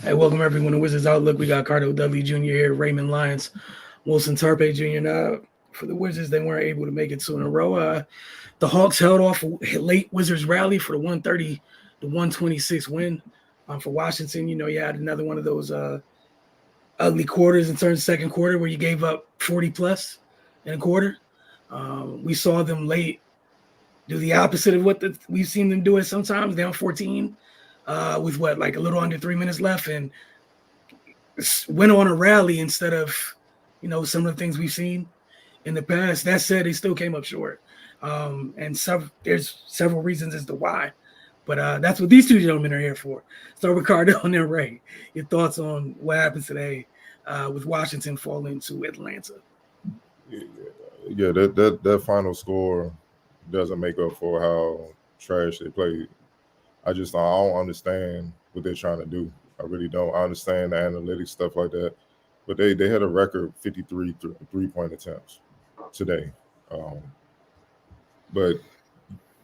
Hey, welcome everyone to Wizards Outlook. We got Cardo W Jr. here, Raymond Lyons, Wilson Tarpe Jr. Now, for the Wizards, they weren't able to make it two in a row. The Hawks held off a late Wizards rally for the 130 to 126 win. For Washington, you had another one of those ugly quarters in terms of second quarter where you gave up 40 plus in a quarter. We saw them late do the opposite of what we've seen them do it sometimes, down 14 with like a little under 3 minutes left, and went on a rally instead of, some of the things we've seen in the past. That said, they still came up short. And there's several reasons as to why. But that's what these two gentlemen are here for. So Ricardo and then Ray, your thoughts on what happened today with Washington falling to Atlanta? Yeah, that final score doesn't make up for how trash they played. I don't understand what they're trying to do. I really don't. I understand the analytics stuff like that, but they had a record 53 3-point attempts today, but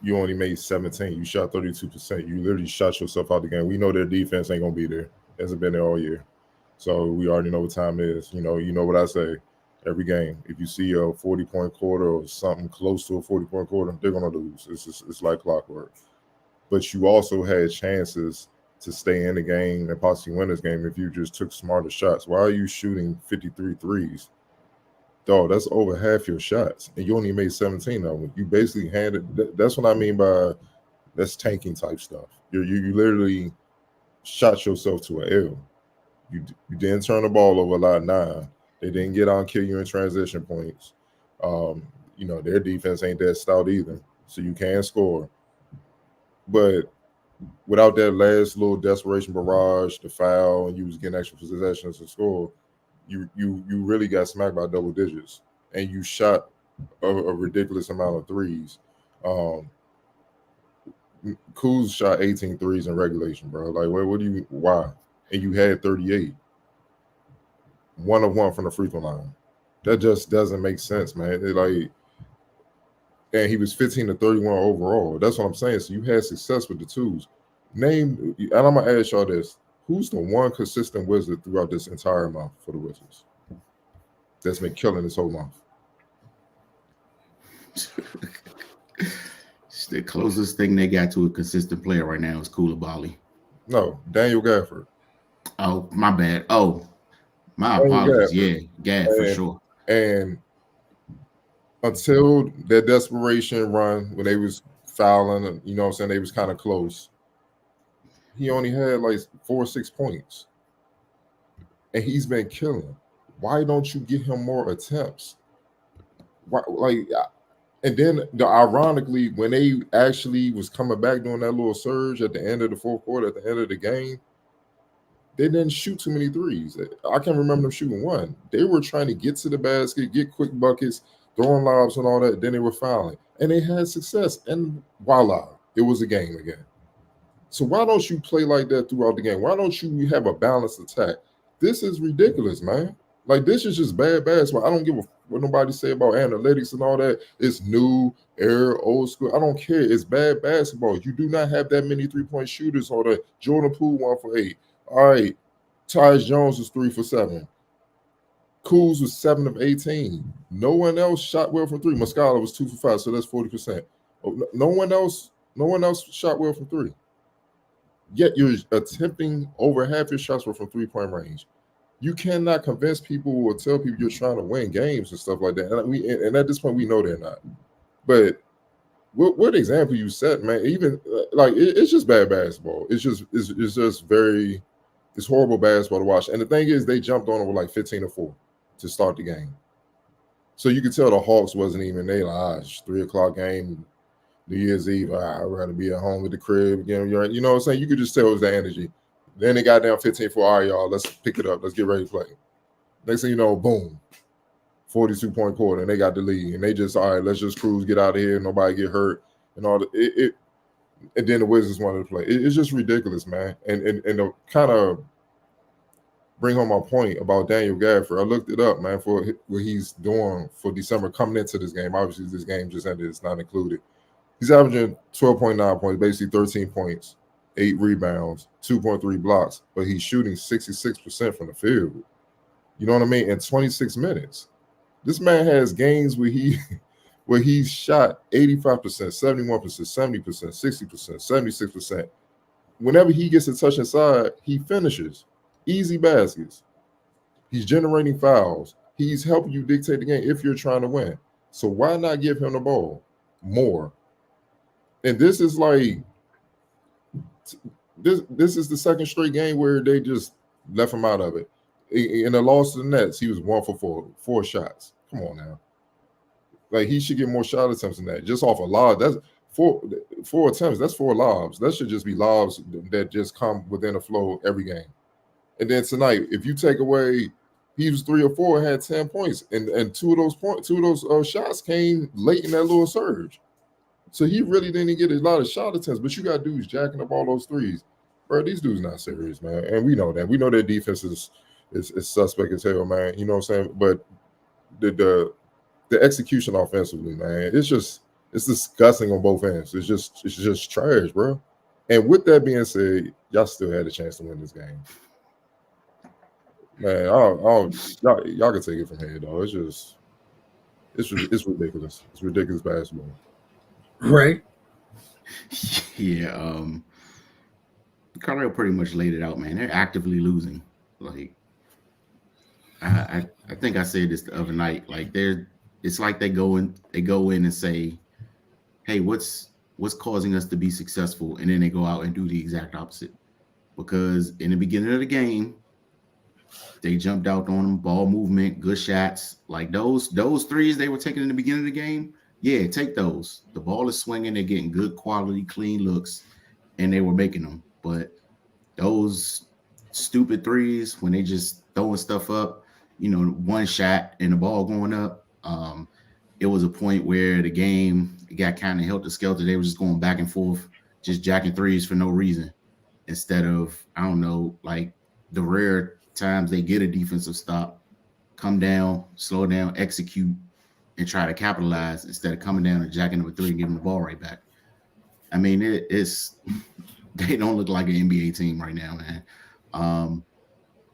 you only made 17. You shot 32%. You literally shot yourself out the game. We know their defense ain't gonna be there. Hasn't been there all year, so we already know what time it is. You know what I say every game. If you see a 40-point quarter or something close to a 40-point quarter, they're gonna lose. It's like clockwork. But you also had chances to stay in the game and possibly win this game if you just took smarter shots. Why are you shooting 53 threes? Dog, that's over half your shots, and you only made 17 of them. You basically handed. That's what I mean by that's tanking type stuff. You literally shot yourself to an L. You didn't turn the ball over a lot. They didn't get out and kill you in transition points. Their defense ain't that stout either, so you can score. But without that last little desperation barrage, the foul, and you was getting extra possessions to score, you really got smacked by double digits, and you shot a ridiculous amount of threes. Kuz shot 18 threes in regulation, bro. Like, why? And you had 38. 1 of 1 from the free throw line. That just doesn't make sense, man. And he was 15 to 31 overall. That's what I'm saying. So you had success with the twos. And I'm gonna ask y'all this: who's the one consistent Wizard throughout this entire month for the Wizards that's been killing this whole month? The closest thing they got to a consistent player right now is Koulibaly. No, Daniel Gafford. Oh, my bad. Oh, my apologies. Yeah, Gaff for sure. And until that desperation run when they was fouling, you know what I'm saying, they was kind of close. He only had like 4 or 6 points. And he's been killing. Why don't you get him more attempts? And then ironically, when they actually was coming back doing that little surge at the end of the fourth quarter, at the end of the game, they didn't shoot too many threes. I can't remember them shooting one. They were trying to get to the basket, get quick buckets, throwing lobs and all that. Then they were fouling. And they had success. And voila, it was a game again. So why don't you play like that throughout the game? Why don't you have a balanced attack? This is ridiculous, man. Like, this is just bad basketball. I don't give a what nobody say about analytics and all that. It's new, era, old school. I don't care. It's bad basketball. You do not have that many 3-point shooters or the Jordan Poole 1 for 8. All right, Tyus Jones was 3 for 7. Kuz was 7 of 18. No one else shot well from 3. Muscala was 2 for 5, so that's 40%. No one else shot well from 3. Yet you're attempting over half your shots were from 3-point range. You cannot convince people or tell people you're trying to win games and stuff like that. And at this point, we know they're not. But what example you set, man? Even it's just bad basketball. It's horrible basketball to watch. And the thing is, they jumped on it with like 15-4 to start the game. So you could tell the Hawks wasn't even there. Like, it's 3:00 game, New Year's Eve. I'd rather be at home with the crib. You know what I'm saying? You could just tell it was the energy. Then they got down 15-4. All right, y'all, let's pick it up. Let's get ready to play. Next thing you know, boom, 42-point quarter, and they got the lead. And they just, all right, let's just cruise, get out of here, nobody get hurt, and all that. And then the Wizards wanted to play. It's just ridiculous, man. And to kind of bring home my point about Daniel Gafford, I looked it up, man, for what he's doing for December coming into this game. Obviously, this game just ended. It's not included. He's averaging 12.9 points, basically 13 points 8 rebounds, 2.3 blocks, but he's shooting 66% from the field. You know what I mean? In 26 minutes. This man has games where he's shot 85%, 71%, 70%, 60%, 76%. Whenever he gets a touch inside, he finishes. Easy baskets. He's generating fouls. He's helping you dictate the game if you're trying to win. So why not give him the ball more? And this is like this is the second straight game where they just left him out of it. In the loss to the Nets, he was 1 for 4 shots. Come on now. Like, he should get more shot attempts than that. Just off a lob. That's 4 attempts. That's 4 lobs. That should just be lobs that just come within a flow every game. And then tonight, if you take away, he was 3 or 4 and had 10 points, and two of those shots came late in that little surge. So he really didn't get a lot of shot attempts. But you got dudes jacking up all those threes, bro. These dudes not serious, man. And we know that. We know their defense is suspect as hell, man. You know what I'm saying? But the execution offensively, man, it's disgusting on both ends. It's just trash, bro. And with that being said, y'all still had a chance to win this game. Man, y'all can take it from here, though. It's ridiculous. It's ridiculous basketball. Right. Yeah. Carlisle pretty much laid it out, man. They're actively losing. Like, I think I said this the other night. Like, it's like they go in and say, hey, what's causing us to be successful? And then they go out and do the exact opposite. Because in the beginning of the game, they jumped out on them, ball movement, good shots. Like those threes they were taking in the beginning of the game, yeah, take those. The ball is swinging, they're getting good quality, clean looks, and they were making them. But those stupid threes, when they just throwing stuff up, one shot and the ball going up, it was a point where the game got kind of helter-skelter. They were just going back and forth, just jacking threes for no reason, instead of, I don't know, like the rare times they get a defensive stop, come down, slow down, execute, and try to capitalize instead of coming down and jacking up a three and giving the ball right back. I mean, they don't look like an NBA team right now, man.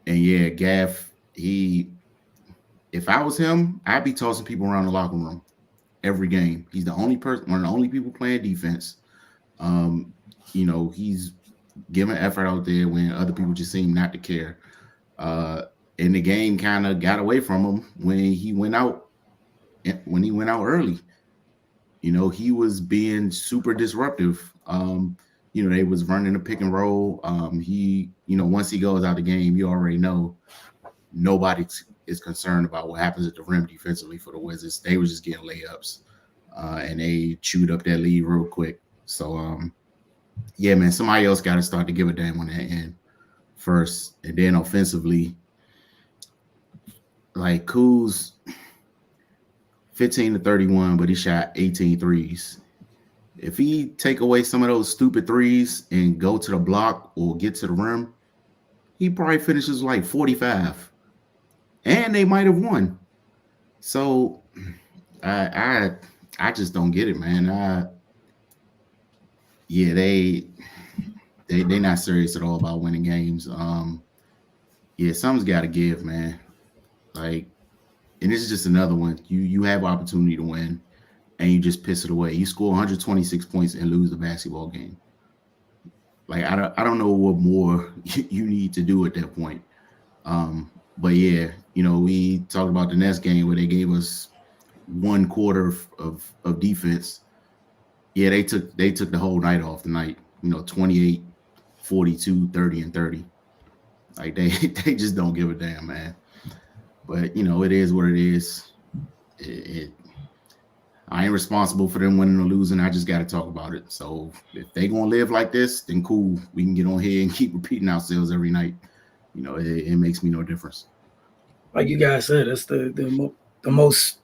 And yeah, Gaff, if I was him, I'd be tossing people around the locker room every game. He's the only person, one of the only people playing defense. He's giving effort out there when other people just seem not to care. And the game kind of got away from him when he went out early. He was being super disruptive. They was running a pick and roll. Once he goes out the game, you already know nobody is concerned about what happens at the rim defensively for the Wizards. They were just getting layups, and they chewed up that lead real quick. So, yeah, man, somebody else got to start to give a damn on that end first. And then offensively, like Kuz, 15 to 31, but he shot 18 threes. If he take away some of those stupid threes and go to the block or get to the rim, he probably finishes like 45. And they might have won. So I just don't get it, man. They not serious at all about winning games. Something's got to give, man. Like, and this is just another one. You have opportunity to win, and you just piss it away. You score 126 points and lose the basketball game. Like, I don't know what more you need to do at that point. But yeah, we talked about the Nets game where they gave us one quarter of defense. Yeah, they took the whole night off tonight. 28, 42, 30, and 30. Like they just don't give a damn, man. But it is what it is. I ain't responsible for them winning or losing. I just got to talk about it. So if they gonna live like this, then cool. We can get on here and keep repeating ourselves every night. It makes me no difference. Like you guys said, that's the most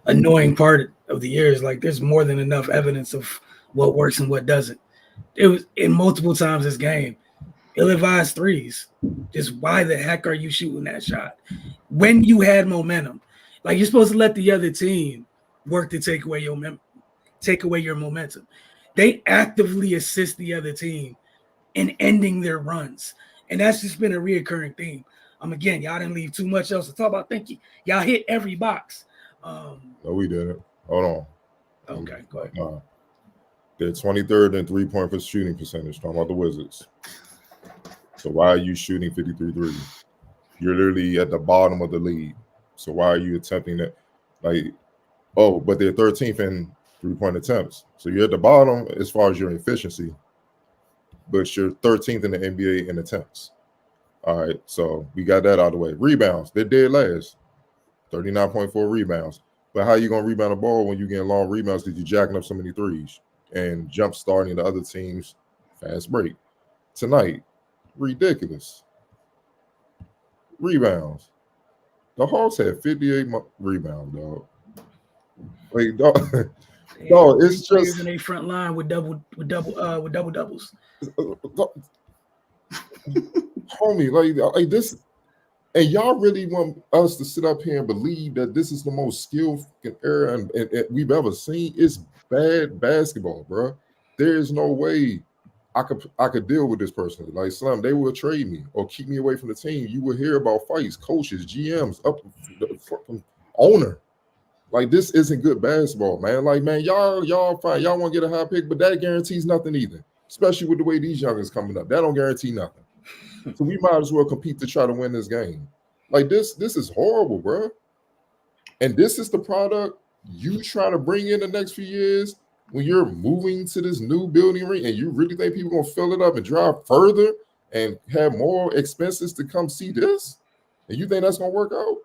annoying part of the year is like there's more than enough evidence of what works and what doesn't. It was in multiple times this game. Ill-advised threes. Just why the heck are you shooting that shot when you had momentum? Like, you're supposed to let the other team work to take away your momentum. They actively assist the other team and ending their runs. And that's just been a reoccurring theme. Again, y'all didn't leave too much else to talk about. Thank you. Y'all hit every box. No, we didn't. Hold on. Okay, go ahead. They're 23rd in 3-point for shooting percentage. Talking about the Wizards. So why are you shooting 53 threes? You're literally at the bottom of the league. So why are you attempting that? Like, oh, but they're 13th in 3-point attempts. So you're at the bottom as far as your efficiency, but you're 13th in the NBA in attempts. All right, so we got that out of the way. Rebounds, they're dead last. 39.4 rebounds. But how you going to rebound a ball when you're getting long rebounds because you're jacking up so many threes and jump starting the other team's fast break? Tonight, ridiculous. Rebounds. The Hawks had 58 rebounds, dog. Like, dog, no, it's just in a front line with double doubles. Homie, like this, and y'all really want us to sit up here and believe that this is the most skillful era and we've ever seen? It's bad basketball, bro. There is no way I could deal with this person. Like Slim, they will trade me or keep me away from the team. You will hear about fights, coaches, GMs, up the fucking owner. Like, this isn't good basketball, man. Like, man, y'all fine. Y'all want to get a high pick, but that guarantees nothing either. Especially with the way these youngins coming up. That don't guarantee nothing. So we might as well compete to try to win this game. Like, this is horrible, bro. And this is the product you try to bring in the next few years when you're moving to this new building ring, and you really think people are gonna fill it up and drive further and have more expenses to come see this? And you think that's gonna work out?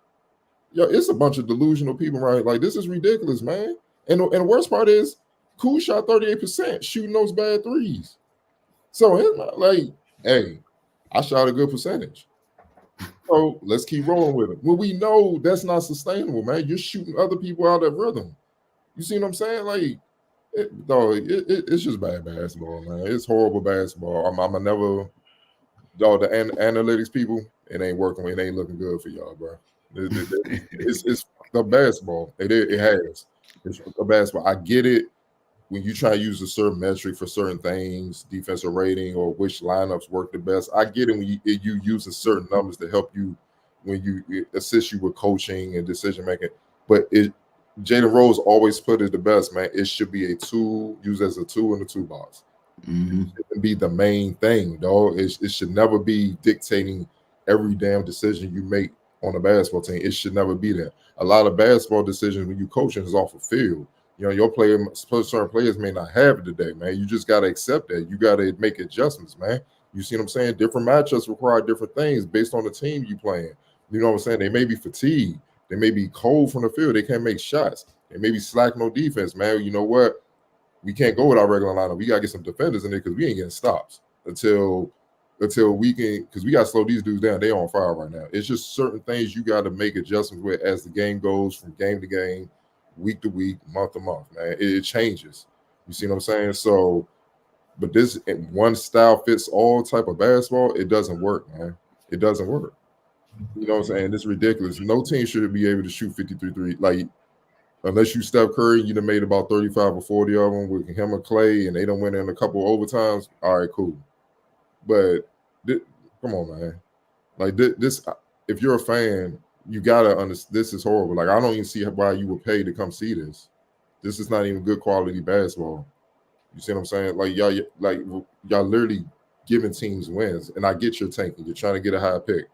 Yo, it's a bunch of delusional people, right? Like, this is ridiculous, man. And the worst part is, Kuz shot 38% shooting those bad threes. So it's not like, hey, I shot a good percentage. So let's keep rolling with it. Well, we know that's not sustainable, man. You're shooting other people out of rhythm. You see what I'm saying? Like, it's just bad basketball, man. It's horrible basketball. I'm a never, dog, the analytics people, it ain't working. It ain't looking good for y'all, bro. It's the basketball. It has. It's the basketball. I get it when you try to use a certain metric for certain things, defensive rating or which lineups work the best. I get it when you use certain numbers to help you when you assist you with coaching and decision making. But Jalen Rose always put it the best, man. It should be a tool, used as a tool in the toolbox. Mm-hmm. It shouldn't be the main thing, dog. It should never be dictating every damn decision you make on a basketball team. It should never be that. A lot of basketball decisions when you coaching is off the field. You know, certain players may not have it today, man. You just got to accept that. You got to make adjustments, man. You see what I'm saying? Different matchups require different things based on the team you playing. You know what I'm saying? They may be fatigued. They may be cold from the field. They can't make shots. They may be slack no defense, man. You know what? We can't go with our regular lineup. We got to get some defenders in there because we ain't getting stops until we can, because we got to slow these dudes down. They're on fire right now. It's just certain things you got to make adjustments with as the game goes from game to game, week to week, month to month, man. It changes. You see what I'm saying? So, but this one style fits all type of basketball, it doesn't work, man. It doesn't work. You know what I'm saying? It's ridiculous. No team should be able to shoot 53 threes. Like, unless you Steph Curry, you done made about 35 or 40 of them with him or Clay, and they done went in a couple of overtimes. All right, cool. But come on, man. Like, this, if you're a fan, you gotta understand. This is horrible. Like, I don't even see why you would pay to come see this. This is not even good quality basketball. You see what I'm saying? Like, y'all literally giving teams wins. And I get your tanking. You're trying to get a high pick.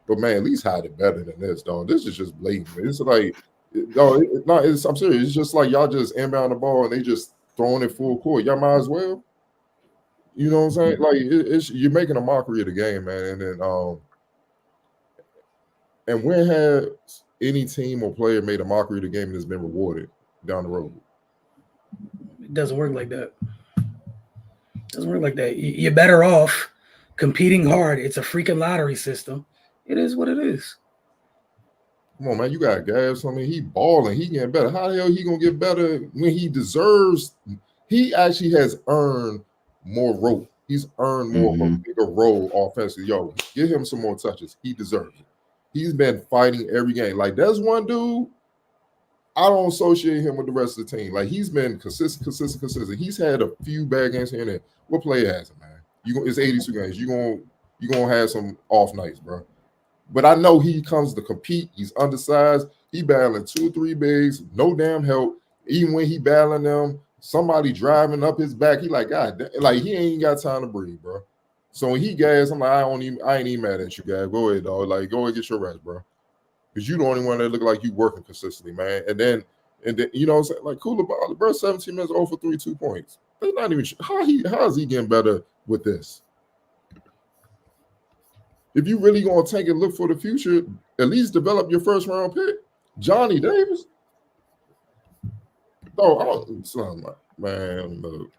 But man, at least hide it better than this, dog. This is just blatant. It's like, I'm serious. It's just like y'all just inbound the ball and they just throwing it full court. Y'all might as well. You know what I'm saying? Like, you're making a mockery of the game, man. And then and when has any team or player made a mockery of the game and has been rewarded down the road? It doesn't work like that. It doesn't work like that. You're better off competing hard. It's a freaking lottery system. It is what it is. Come on, man. You got gas. I mean, he balling. He getting better. How the hell he going to get better when he deserves? He actually has earned more rope. He's earned more of a bigger role offensively. Yo, give him some more touches. He deserves it. He's been fighting every game. Like, that's one dude, I don't associate him with the rest of the team. Like, he's been consistent. He's had a few bad games here and there. What player hasn't, man? It's 82 games. You're gonna have some off nights, bro. But I know he comes to compete. He's undersized. He battling 2 or 3 bigs, no damn help. Even when he battling them, somebody driving up his back. He like, God damn, like he ain't got time to breathe, bro. So when he gas, I'm like, I ain't even mad at you, guys. Go ahead, dog. Like, go ahead, get your rest, bro. Because you the only one that look like you working consistently, man. And then you know what I'm saying? Like, cool about it, bro. 17 minutes, 0 for 3, 2 points. They're not even sure. How is he getting better with this? If you really gonna take and look for the future, at least develop your first round pick. Johnny Davis. Oh, son, man, look.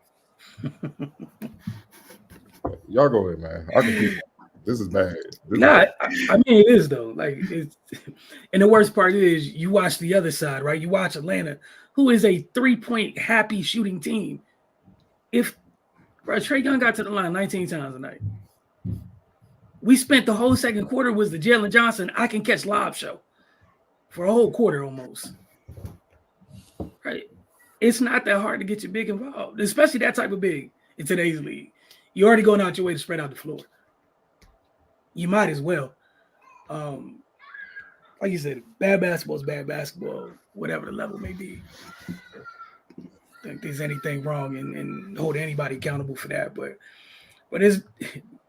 Y'all go ahead, man. I can keep. This is bad. I mean, it is though. Like, it's, and the worst part is you watch the other side, right? You watch Atlanta, who is a 3-point happy shooting team. If Trae Young got to the line 19 times a night, we spent the whole second quarter was the Jalen Johnson I can catch lob show for a whole quarter almost. Right? It's not that hard to get your big involved, especially that type of big in today's league. You're already going out your way to spread out the floor. You might as well. Like you said, bad basketball is bad basketball, whatever the level may be. I think there's anything wrong in holding anybody accountable for that. But it's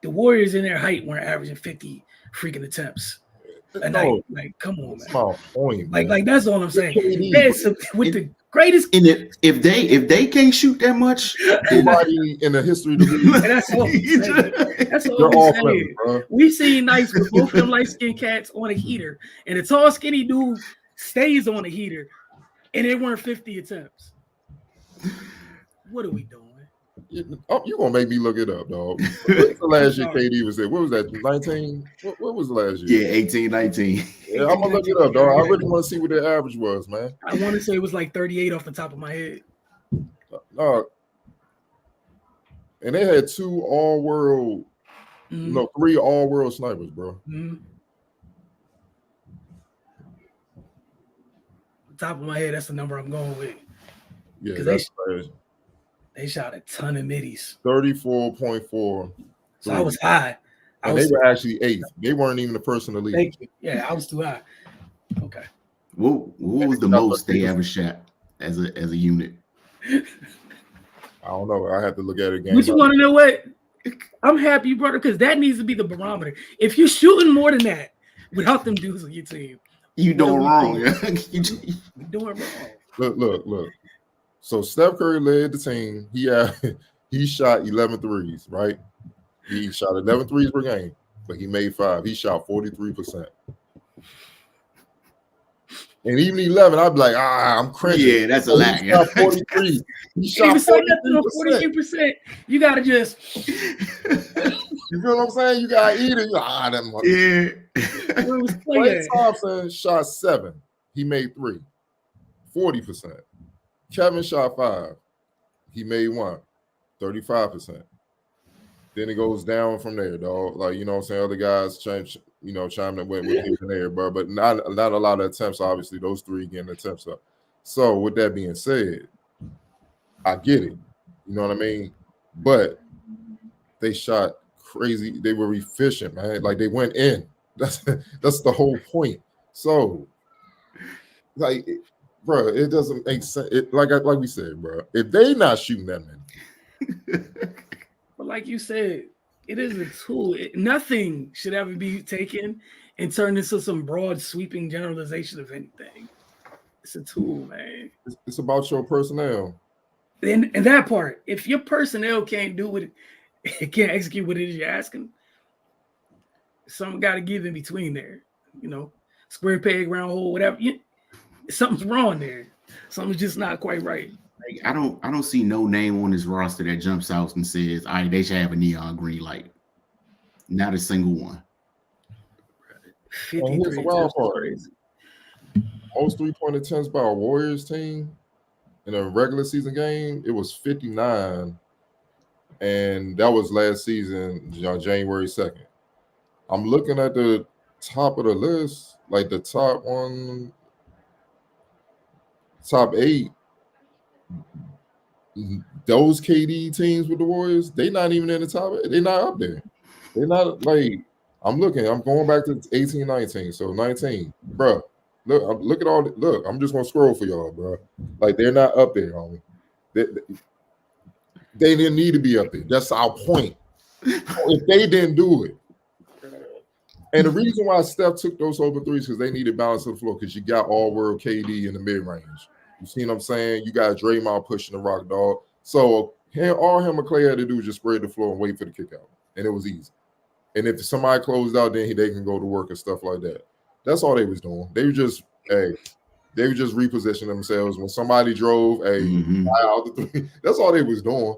the Warriors in their height weren't averaging 50 freaking attempts a night. Like, come on, man. My point, man. Like that's all I'm saying. With the greatest, and if they can't shoot that much, nobody in the history of the league. That's all I'm saying. That's all I'm saying. We've seen nights with both of them light-skinned cats on a heater, and a tall, skinny dude stays on a heater, and it weren't 50 attempts. What are we doing? You're gonna make me look it up, dog. What's the last year KD was there? What was that? 19? What was the last year? Yeah, 18, 19. Yeah, I'm gonna look it up, dog. I really want to see what their average was, man. I want to say it was like 38 off the top of my head. And they had 2 all-world, no, 3 all-world snipers, bro. Top of my head, that's the number I'm going with. Yeah, that's they shot a ton of middies. 34.4. So I was high. And they were actually 8th. They weren't even the first in the league. Thank you. Yeah, I was too high. Okay. What was the most they ever shot as a unit? I don't know. I have to look at it again. But you want to know what? I'm happy you brought it because that needs to be the barometer. If you're shooting more than that without them dudes on your team, you doing wrong. You're doing wrong. Look. So Steph Curry led the team. He shot 11 threes, right? He shot 11 threes per game, but he made 5. He shot 43%. And even 11, I'd be like, I'm cringing. Yeah, that's a lot. He shot 43. He shot 43%. You gotta just. You feel what I'm saying? You gotta eat it. That Klay Thompson shot 7. He made 3. 40%. Kevin shot 5. He made 1. 35%. Then it goes down from there, dog. Like, you know what I'm saying? Other guys chiming in with here and there, but not a lot of attempts, obviously. Those 3 getting attempts up. So with that being said, I get it. You know what I mean? But they shot crazy. They were efficient, man. Like, they went in. That's the whole point. So, like, bro, it doesn't make sense. Like we said, bro, if they not shooting that many. But like you said, it is a tool. Nothing should ever be taken and turned into some broad, sweeping generalization of anything. It's a tool, man. It's about your personnel. And that part, if your personnel can't do it can't execute what it is you're asking, something got to give in between there. You know, square peg, round hole, whatever. Something's wrong there. Something's just not quite right. Like, I don't see no name on this roster that jumps out and says, all right, they should have a neon green light. Not a single one. 53 here's the wild part. Most 3-point attempts by a Warriors team in a regular season game, it was 59. And that was last season, January 2nd. I'm looking at the top of the list, like the top 8. those KD teams with the Warriors, they not even in the top. They're not up there. They're not like I'm looking. I'm going back to 18, 19. So 19, bro. Look at all. Look, I'm just gonna scroll for y'all, bro. Like they're not up there, homie. They didn't need to be up there. That's our point. If they didn't do it, and the reason why Steph took those open threes because they needed balance of the floor because you got all world KD in the mid range. You see what I'm saying? You got Draymond pushing the rock, dog. So all him and Clay had to do was just spread the floor and wait for the kick out, and it was easy. And if somebody closed out, then they can go to work and stuff like that. That's all they was doing. They were just repositioning themselves. When somebody drove, out the three. That's all they was doing.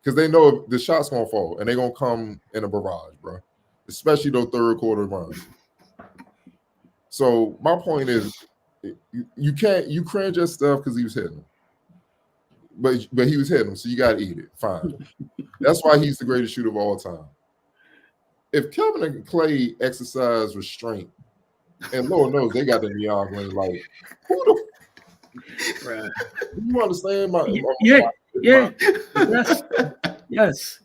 Because they know the shot's gonna fall and they're gonna come in a barrage, bro. Especially those third quarter runs. So my point is, you cringe at stuff because he was hitting them. But he was hitting them, so you gotta eat it. Fine. That's why he's the greatest shooter of all time. If Kevin and Clay exercise restraint, and Lord knows they got the neon green light, who the right. You understand Yes.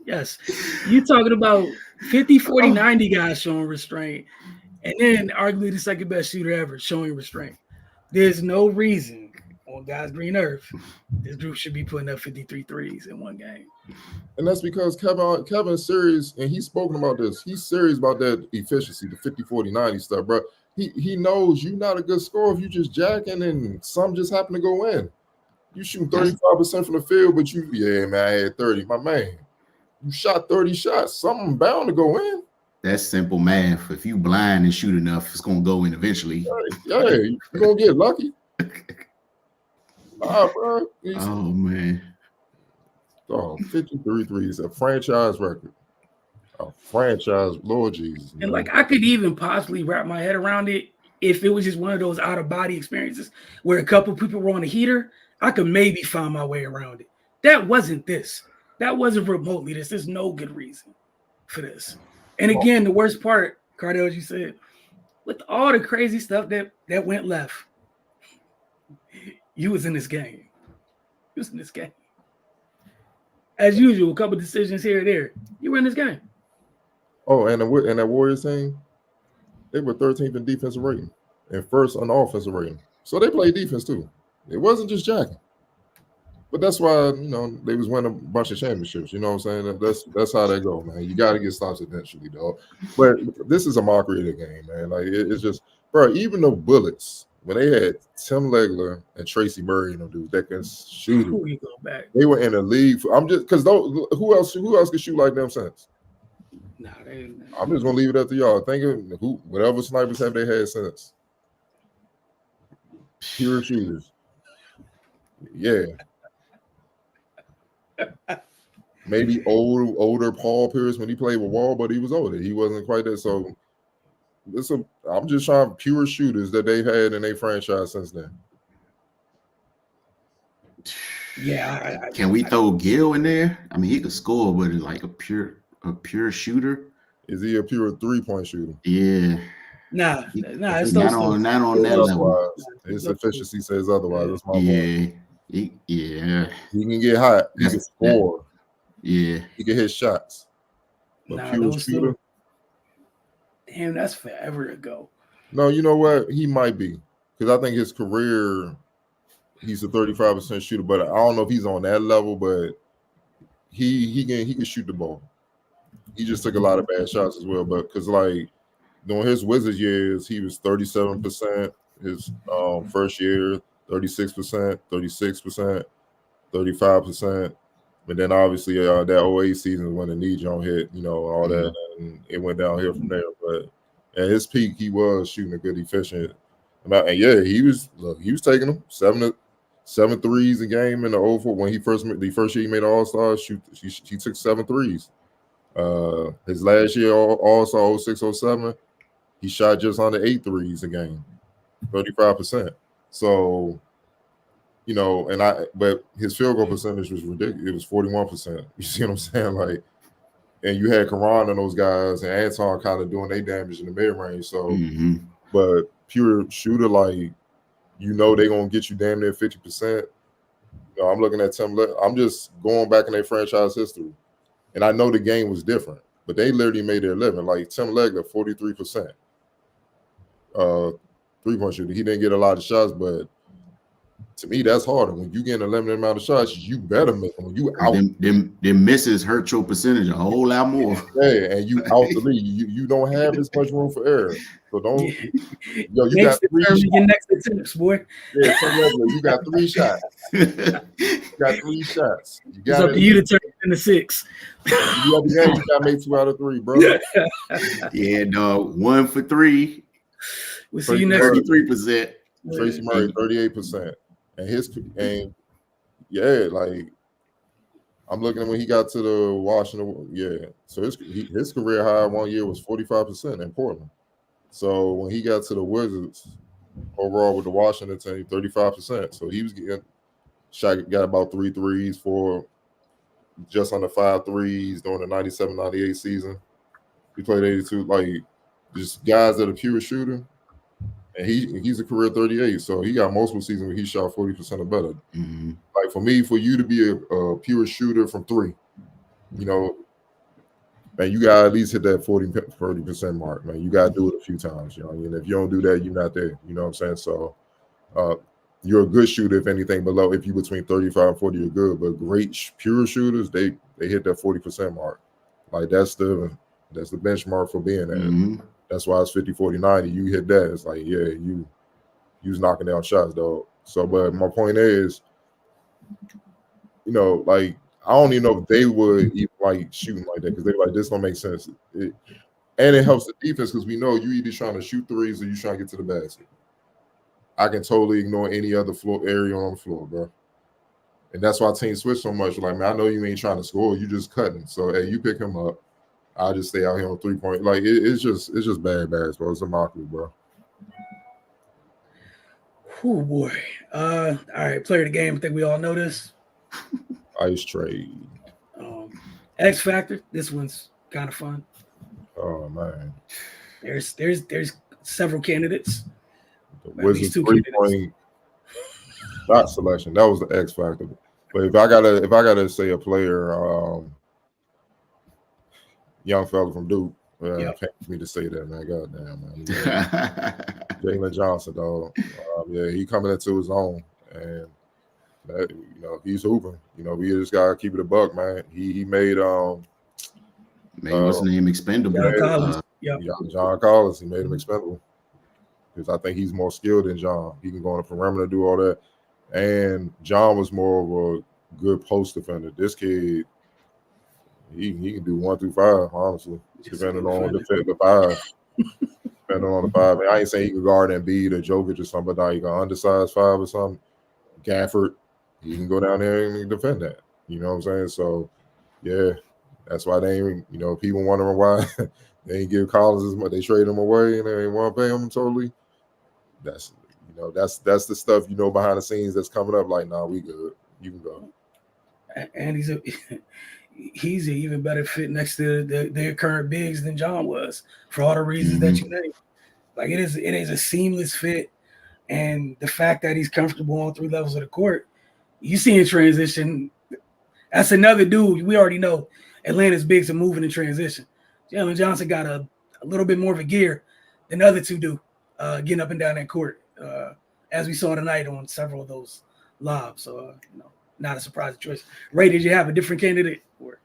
You talking about 50, 40, 90 guys showing restraint, and then arguably the second best shooter ever showing restraint. There's no reason on God's green earth this group should be putting up 53 threes in one game. And that's because Kevin's serious, and he's spoken about this. He's serious about that efficiency, the 50, 40, 90 stuff, bro. He knows you're not a good scorer if you just jacking and some just happen to go in. You shoot 35% from the field, but I had 30. My man, you shot 30 shots. Something bound to go in. That's simple math. If you blind and shoot enough, it's gonna go in eventually. Yeah, you're gonna get lucky. Bro. Oh man. 53 threes, a franchise record. A franchise, Lord Jesus. And like I could even possibly wrap my head around it if it was just one of those out of body experiences where a couple people were on a heater. I could maybe find my way around it. That wasn't this. That wasn't remotely this. There's no good reason for this. And again, the worst part, Cardell, as you said, with all the crazy stuff that went left, you was in this game. You was in this game. As usual, a couple decisions here and there. You were in this game. Oh, and that Warriors team, they were 13th in defensive rating and first on offensive rating. So they played defense too. It wasn't just jacking. But that's why, they was winning a bunch of championships. You know what I'm saying? That's how they go, man. You got to get stops eventually, dog. But this is a mockery of the game, man. Like, it's just, bro, even the Bullets, when they had Tim Legler and Tracy Murray and them dudes that can shoot it, they were in the league. I'm just, because who else could shoot like them since? Nah, I'm just going to leave it up to y'all. Think of whatever snipers have they had since. Pure shooters. Yeah. Maybe older Paul Pierce when he played with Wall, but he was older. He wasn't quite that. So I'm just trying pure shooters that they've had in their franchise since then. Yeah. Can we throw Gil in there? I mean, he could score, but it's like a pure shooter. Is he a pure 3-point shooter? Yeah. Nah. It's not on that level. His efficiency says otherwise. That's my point. Yeah. He can get hot. He can score. Yeah. He can hit shots. But pure shooter. Damn, that's forever ago. No, you know what? He might be. Because I think his career, he's a 35% shooter, but I don't know if he's on that level, but he can shoot the ball. He just took a lot of bad shots as well. But because like during his Wizards years, he was 37% his first year, 36%, 36%, 35%. But then obviously that 08 season when the knee joint hit, all that, and it went downhill from there. But at his peak, he was shooting a good, efficient amount. And yeah, he was taking them 7 threes a game in the 04 when the first year he made All-Star. He took 7 threes. His last year All-Star 06-07, he shot just under 8 threes a game, 35%. So, but his field goal percentage was ridiculous. It was 41%. You see what I'm saying? Like, and you had Karan and those guys and Anton kind of doing their damage in the mid-range. So, but pure shooter, like, they're going to get you damn near 50%. No, I'm looking at Tim. I'm just going back in their franchise history, and I know the game was different, but they literally made their living. Like Tim Legler, 43%. 3-point shooter. He didn't get a lot of shots, but to me, that's harder. When you get a limited amount of shots, you better make them. When you out, them misses hurt your percentage a whole lot more. Yeah, and you out the league. You don't have as much room for error. So don't. Yo, you next got 3 shots. Your next attempts, boy. Yeah, Tim Legler, you got 3 shots. You got 3 shots. You got it's up to you to turn it into 6. You have the game. You got to make 2 out of 3, bro. Yeah, dog. 1 for 3. We'll see you next 33%. Tracy Murray, 38%. And like I'm looking at when he got to the Washington. Yeah, so his career high one year was 45% in Portland. So when he got to the Wizards, overall with the Washington team, 35%. So he was getting got about 3 threes for just under 5 threes during the 97-98 season. He played 82. Like just guys that are pure shooter. And he's a career 38, so he got multiple seasons where he shot 40% or better. Mm-hmm. Like for me, for you to be a pure shooter from 3, man, you got to at least hit that 40% mark, man. You got to do it a few times, And if you don't do that, you're not there. You know what I'm saying? So you're a good shooter, if anything below. If you're between 35 and 40, you're good. But great pure shooters, they hit that 40% mark. Like that's the benchmark for being there. Mm-hmm. That's why it's 50, 40, 90. You hit that. It's like, yeah, you was knocking down shots, dog. So, but my point is, like, I don't even know if they would even like shooting like that because they're like, this don't make sense. And it helps the defense because we know you either trying to shoot threes or you trying to get to the basket. I can totally ignore any other floor area on the floor, bro. And that's why teams switch so much. Like, man, I know you ain't trying to score. You just cutting. So, hey, you pick him up. I'll just stay out here on 3-point. Like it's just bad basketball. It's a mockery, bro. Oh boy. All right, player of the game. I think we all know this. Ice trade. X Factor. This one's kind of fun. Oh man. There's several candidates. The Wizards 3-point shot selection. That was the X Factor. But if I gotta say a player, young fella from Duke. Can't for me to say that, man. Goddamn, man. Jalen Johnson, dog. He coming into his own, and that, he's hooping. We just gotta keep it a buck, man. He made what's his name expendable. John Collins. He made him expendable because I think he's more skilled than John. He can go on the perimeter, do all that, and John was more of a good post defender. This kid. He can do 1 through 5, honestly, depending on the 5. Depending on the 5. I ain't saying he can guard Embiid or Jokic or something, but now you got undersized 5 or something. Gafford, he can go down there and defend that. You know what I'm saying? So, yeah, that's why they ain't, people wondering why they ain't give Collins as much. They trade him away and they ain't want to pay him totally. That's the stuff behind the scenes that's coming up. Like, nah, we good. You can go. And he's an even better fit next to their current bigs than John was for all the reasons that you named. Like it is a seamless fit, and the fact that he's comfortable on 3 levels of the court, you see in transition. That's another dude. We already know Atlanta's bigs are moving in transition. Jalen Johnson got a little bit more of a gear than the other 2 do, getting up and down that court, as we saw tonight on several of those lobs. So not a surprising choice. Ray, did you have a different candidate? Or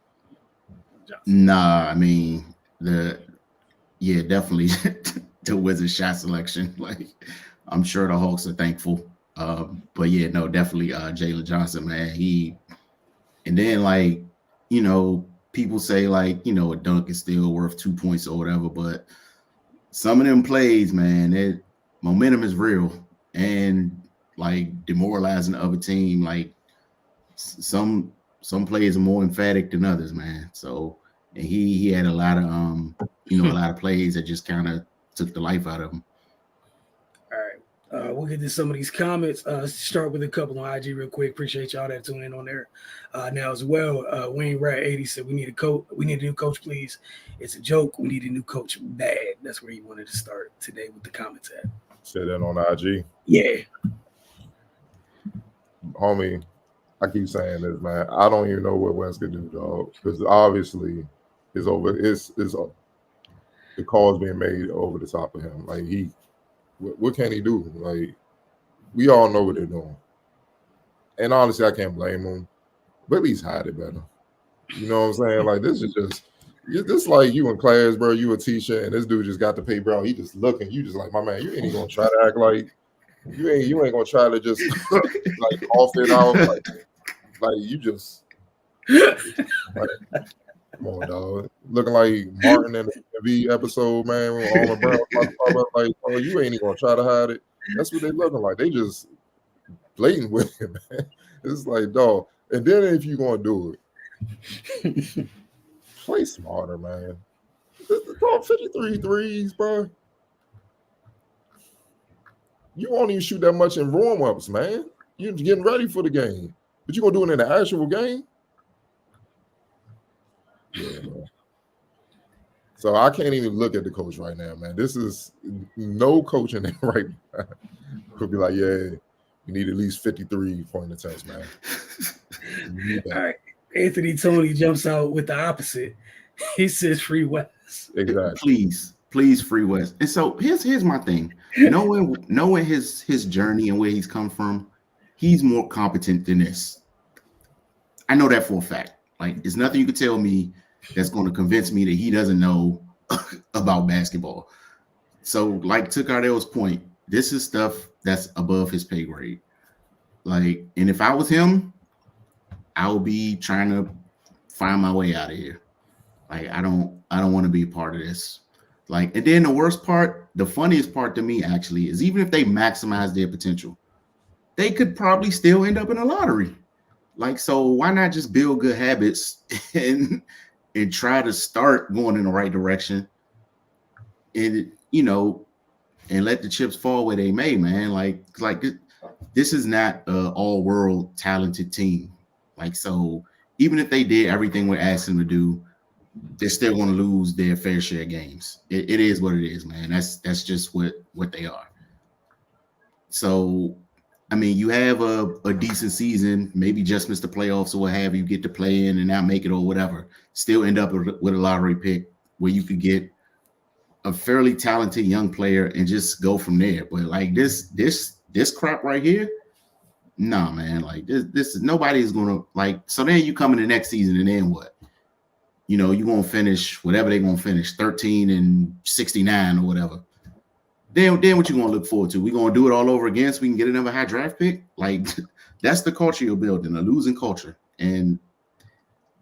Nah, I mean definitely the Wizards shot selection. Like I'm sure the Hawks are thankful. But yeah, no, definitely Jalen Johnson, man. And then people say a dunk is still worth 2 points or whatever, but some of them plays, man, momentum is real and like demoralizing the other team. Like some plays are more emphatic than others, man. So and he had a lot of a lot of plays that just kind of took the life out of him. All right. We'll get to some of these comments. Start with a couple on IG real quick. Appreciate y'all that tuning in on there now as well. Wayne Rat 80 said we need a coach. We need a new coach, please. It's a joke. We need a new coach bad. That's where he wanted to start today with the comments at. Said that on IG. Yeah. Homie, I keep saying this, man. I don't even know what West could do, dog, because obviously it's over. It's the call's being made over the top of him. Like what can he do? Like we all know what they're doing, and honestly, I can't blame him. But at least hide it better. You know what I'm saying? Like this is just. This like you in class, bro. You a teacher, and this dude just got the paper out. He just looking. You just like, my man. You ain't even gonna try to act like you ain't gonna try to just like off it out. Like you just like, come on, dog. Looking like Martin in the V episode, man. When Armor Brown like, oh, you ain't even gonna try to hide it. That's what they looking like. They just blatant with it, man. It's like, dog. And then if you gonna do it. Play smarter, man. Throw 53 threes, bro. You won't even shoot that much in warm-ups, man. You're getting ready for the game. But you're going to do it in the actual game? Yeah, man. So I can't even look at the coach right now, man. This is no coaching right now. Could be like, yeah, you need at least 53 point attempts, man. All right. Anthony Tony jumps out with the opposite. He says free West. Exactly. Please free West. And so here's my thing. Knowing his journey and where he's come from, he's more competent than this. I know that for a fact. Like, there's nothing you could tell me that's going to convince me that he doesn't know about basketball. So, like to Cardell's point, this is stuff that's above his pay grade. Like, and if I was him, I would be trying to find my way out of here. Like, I don't want to be a part of this. Like, and then the worst part, the funniest part to me actually is even if they maximize their potential, they could probably still end up in a lottery. Like, so why not just build good habits and try to start going in the right direction and, and let the chips fall where they may, man. Like this is not an all-world talented team. Like, so even if they did everything we're asking them to do, they're still going to lose their fair share of games. It is what it is, man. That's just what they are. So, I mean, you have a decent season, maybe just miss the playoffs or what have you, get to play in and not make it or whatever. Still end up with a lottery pick where you could get a fairly talented young player and just go from there. But like this crap right here, nah, man. Like this nobody is gonna like. So then you come in the next season and then what? You're going to finish whatever they're going to finish, 13-69 or whatever. Then what you going to look forward to? We're going to do it all over again so we can get another high draft pick? Like, that's the culture you're building, a losing culture. And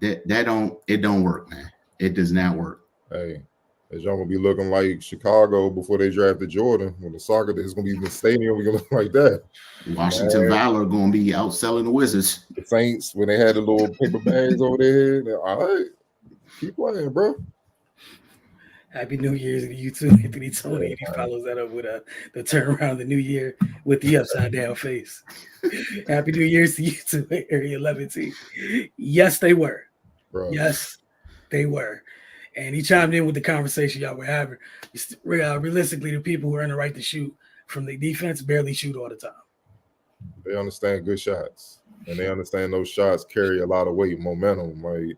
it don't work, man. It does not work. Hey, it's y'all going to be looking like Chicago before they drafted Jordan. When the soccer is going to be in the stadium, we're going to look like that. Washington Valor going to be outselling the Wizards. The Saints, when they had the little paper bags over their head, all right. Keep playing, bro. Happy New Year's to you too, Anthony Tony. He follows that up with the turnaround the new year with the upside down face. Happy New Year's to you too, Area 11 team. Yes, they were. Bro. Yes, they were. And he chimed in with the conversation y'all were having. Realistically, the people who are in the right to shoot from the defense barely shoot all the time. They understand good shots, and they understand those shots carry a lot of weight, momentum. Like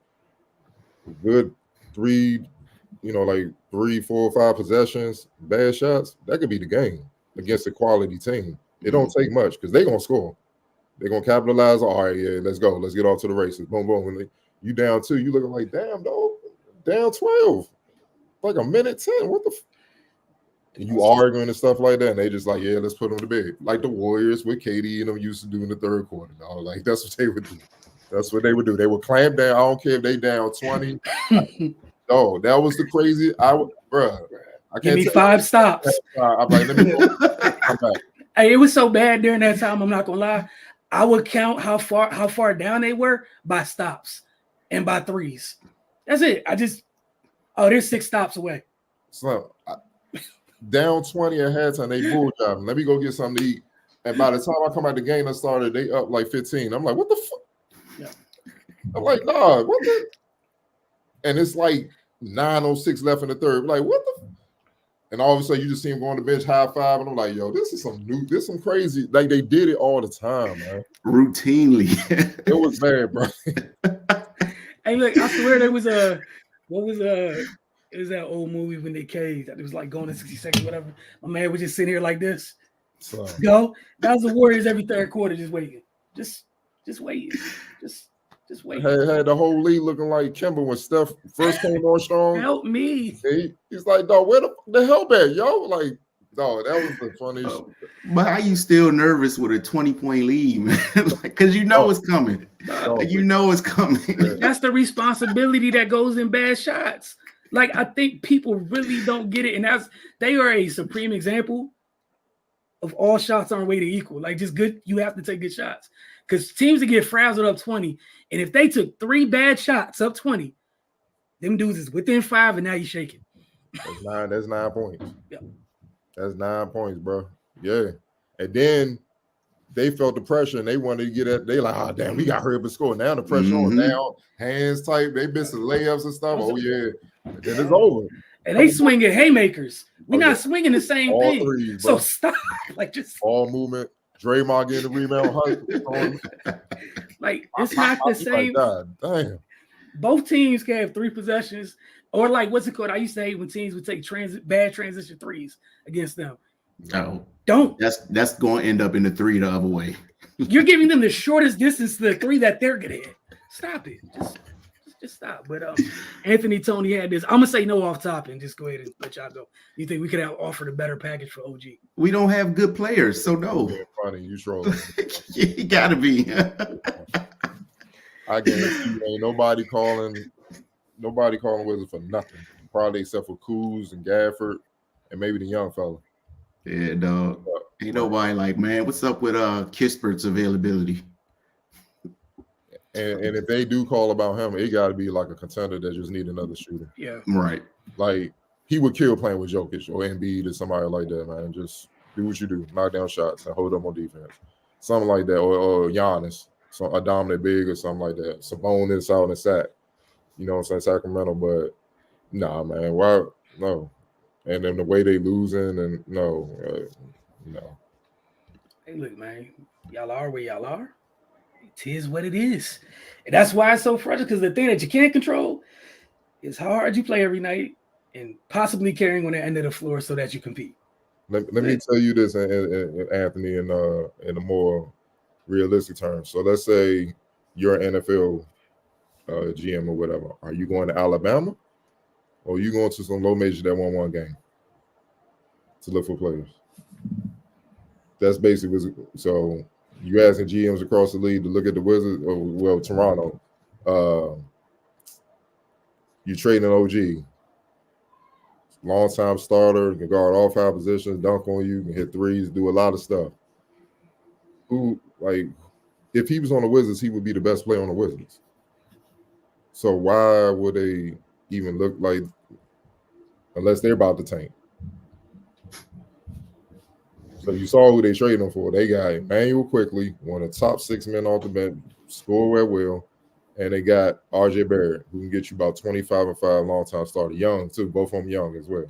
good 3, like 3, 4, 5 possessions, bad shots, that could be the game against a quality team. It don't take much because they're gonna score. They're gonna capitalize. All right, yeah, let's go. Let's get off to the races. Boom, boom. When you down 2, you looking like, damn, dog, down 12, like a minute 10. What the? And you arguing and stuff like that, and they just like, yeah, let's put them to bed. Like the Warriors with KD and them used to do in the third quarter, dog. Like that's what they would do. That's what they would do. They would clamp down. I don't care if they down 20. No, that was the crazy. I can't give me 5 stops. I'm like, let me go. I'm back. Hey, it was so bad during that time. I'm not gonna lie. I would count how far down they were by stops and by threes. That's it. They're 6 stops away. So down 20 at halftime, they bull jobbing. Let me go get something to eat. And by the time I come out the game that started, they up like 15. I'm like, what the fuck? Yeah. I'm like, nah, what the? And it's like 9:06 left in the third. Like, what the? And all of a sudden, you just see him go on the bench, high five, and I'm like, yo, this is some crazy. Like they did it all the time, man. Routinely. It was bad, bro. Hey, look, I swear there was it was that old movie when they caged. It was like going to 60 seconds, whatever. My man was just sitting here like this. So, Yo, that was the Warriors every third quarter, just waiting, just waiting, just waiting. had the whole league looking like Kimber when Steph first came on strong. Help me. He's like, dog, where the hell at, yo? Like, dog, that was the funniest. But how you still nervous with a 20-point lead, man? Like, because you know it's coming. Like, you know it's coming. That's the responsibility that goes in bad shots. Like, I think people really don't get it, and they are a supreme example of all shots aren't weighted equal. Like, just good, you have to take good shots. Because teams that get frazzled up 20, and if they took 3 bad shots up 20, them dudes is within 5, and now you're shaking. That's 9 points. Yeah. That's 9 points, bro. Yeah. And then they felt the pressure and they wanted to get at. They like, oh damn, we got to hurry up and score. Now the pressure on down, hands tight. They missed some layups and stuff. Oh yeah. And then it's over. And they swinging haymakers. We're not swinging the same all thing. Threes, so stop. Like just all movement. Draymond getting the rebound. Like it's not the same. Like, God damn. Both teams can have 3 possessions, or like what's it called? I used to hate when teams would take bad transition threes against them. No, don't. That's going to end up in the 3 the other way. You're giving them the shortest distance to the 3 that they're gonna hit. Stop it. Just stop. But Anthony Tony had this. I'm gonna say no off top and just go ahead and let y'all go. You think we could have offered a better package for OG? We don't have good players, so no. Funny, you trolling. You gotta be. I guarantee you ain't nobody calling Wizards for nothing. Probably except for Kuz and Gafford and maybe the young fella. Yeah, dog. Ain't nobody like, man, what's up with Kispert's availability? And if they do call about him, it got to be like a contender that just need another shooter. Yeah. Right. Like, he would kill playing with Jokic or Embiid or somebody like that, man. Just do what you do. Knock down shots and hold up on defense. Something like that. Or Giannis, a dominant big or something like that. Sabonis out in the sack. You know what I'm saying? Sacramento. But, nah, man. Why? No. And then the way they losing and no. Hey, look, man. Y'all are where y'all are. It is what it is. And that's why it's so frustrating, because the thing that you can't control is how hard you play every night and possibly carrying on the end of the floor so that you compete. Let me tell you this, Anthony, in a more realistic terms. So let's say you're an NFL GM or whatever. Are you going to Alabama or are you going to some low major that won one game to look for players? That's basically so. You asking GMs across the league to look at the Wizards, or well, Toronto. You trading an OG, long-time starter, can guard all 5 positions, dunk on you, can hit threes, do a lot of stuff. Who, like, if he was on the Wizards, he would be the best player on the Wizards. So why would they even look like, unless they're about to tank? So you saw who they traded him for. They got Emmanuel Quickly, one of the top 6 men off the bench, score at will, and they got RJ Barrett, who can get you about 25 and 5, long-time starter, young too, both of them young as well.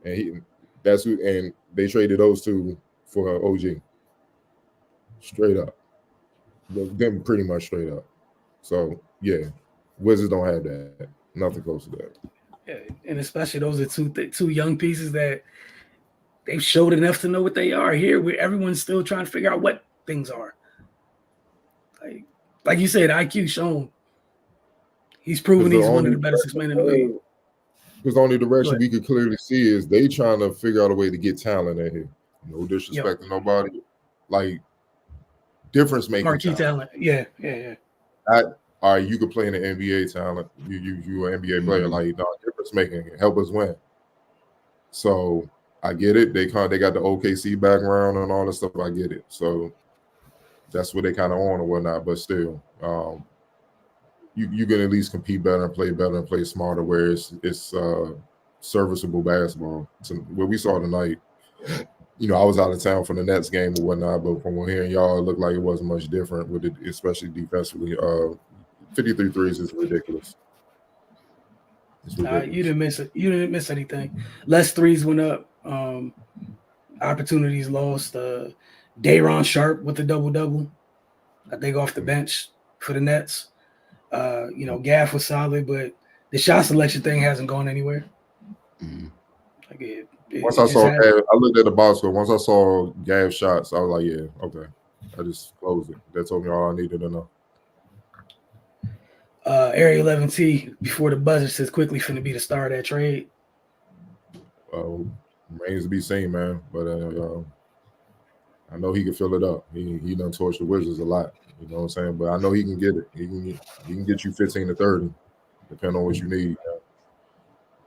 And and they traded those 2 for OG, straight up. Them pretty much straight up. So yeah, Wizards don't have that. Nothing close to that. Yeah, and especially those are two young pieces that they've showed enough to know what they are. Here, where everyone's still trying to figure out what things are. Like you said, IQ shown. He's proven he's one of the better 6 men in the league. Because the only direction we could clearly see is they trying to figure out a way to get talent in here. No disrespect to nobody. Like, difference making marquee talent. Yeah. All right, you could play in the NBA talent. You an NBA player. Like, no, difference making, help us win. So I get it. They got the OKC background and all that stuff. I get it. So that's what they kind of on or whatnot. But still, you can at least compete better and play smarter. Where it's serviceable basketball. So what we saw tonight, I was out of town for the Nets game or whatnot. But from hearing y'all, it looked like it wasn't much different with it, especially defensively. 53 threes is ridiculous. It's You ridiculous. didn't miss it. You didn't miss anything. Less threes went up. Opportunities lost. Day'Ron Sharp with the double. I think off the bench for the Nets. Gaff was solid, but the shot selection thing hasn't gone anywhere. Mhm. Like it Once I just saw hasn't. Gav, I looked at the box score. Once I saw Gav shots, I was like, yeah, okay. I just closed it. That told me all I needed to know. Area 11T before the buzzer says quickly finna be the star of that trade. Remains to be seen, man. But I know he can fill it up. He done torched the Wizards a lot. You know what I'm saying? But I know he can get it. He can get you 15 to 30, depending on what you need.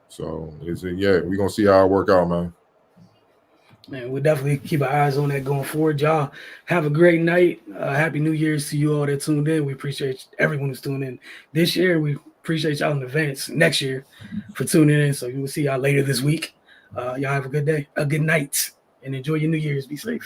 So we're gonna see how it work out, man. Man, we'll definitely keep our eyes on that going forward. Y'all have a great night. Happy New Year's to you all that tuned in. We appreciate everyone who's tuned in this year. We appreciate y'all in advance next year for tuning in. So we will see y'all later this week. Y'all have a good day, a good night, and enjoy your New Year's. Be safe.